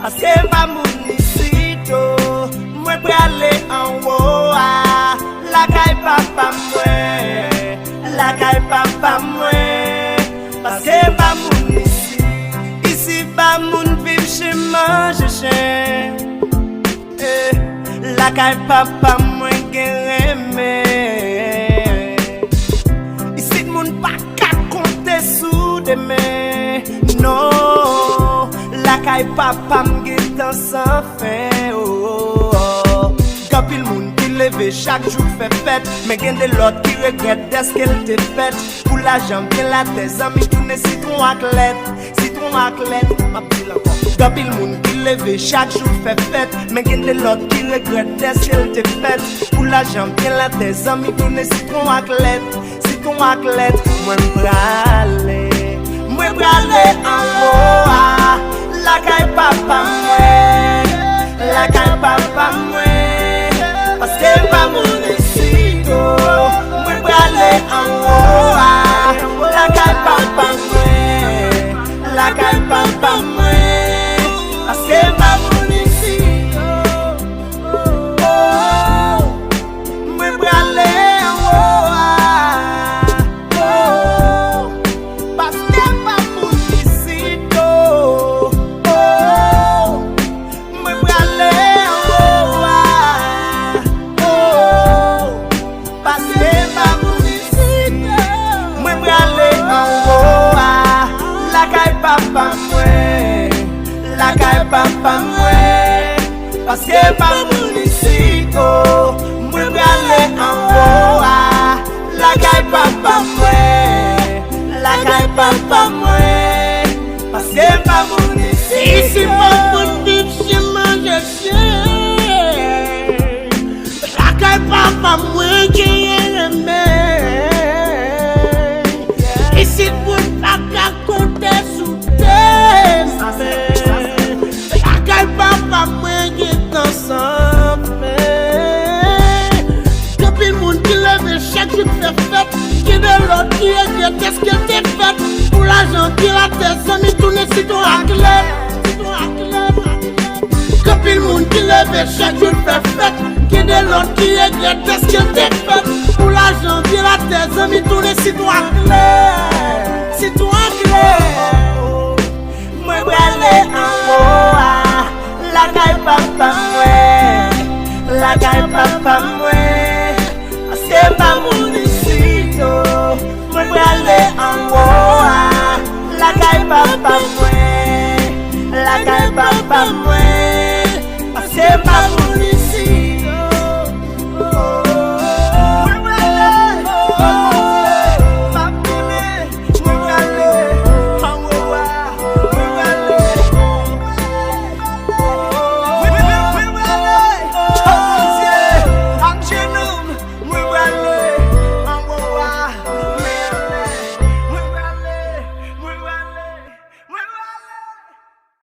parce que pas mon ici moi prale anwo la caille papa mwen la caille papa mwen parce que pas mon ici pas mon vive chez mange chien la caille papa mwen gereme ici mon pas qu'à compter sous demain non la caille papa m'guette sans fin Kapil moun qui leve chaque jour fait fête mais gen de l'autre qui regrette est-ce qu'elle te fait pour la jambe bien la tes amis tourne citron athlète ma pile encore Kapil moun qui leve chaque jour fait fête mais gen de l'autre qui regrette est-ce qu'elle te fait pour la jambe bien la tes amis tourne citron athlète moi prale en la caille papa mwen la caille papa mwen parce que pas mon ici moi prale en la caille papa mwen la caille papa mwen parce que pas mon ici moi prale papa mwen parce que pas mon ici moi prale en la caille papa mwen parce que pas mon ici pas mon vivre chez mange chien la caille papa mwen qui aime ici pour pas qu'à compter sous tes papa mwen qui est ensemble depuis le monde qui lève chaque jour fait fête qui de l'autre qui est qu'est-ce que t'es fait pour l'argent qui a tes amis tourne citron athlète depuis le monde qui lève chaque jour fait fête qui de l'autre qui est qu'est-ce que t'es fait pour l'argent qui a tes amis tourne citron athlète moi prale en la caille papa mwen la caille papa mwen parce que pas mon ici moi prale en la caille papa mwen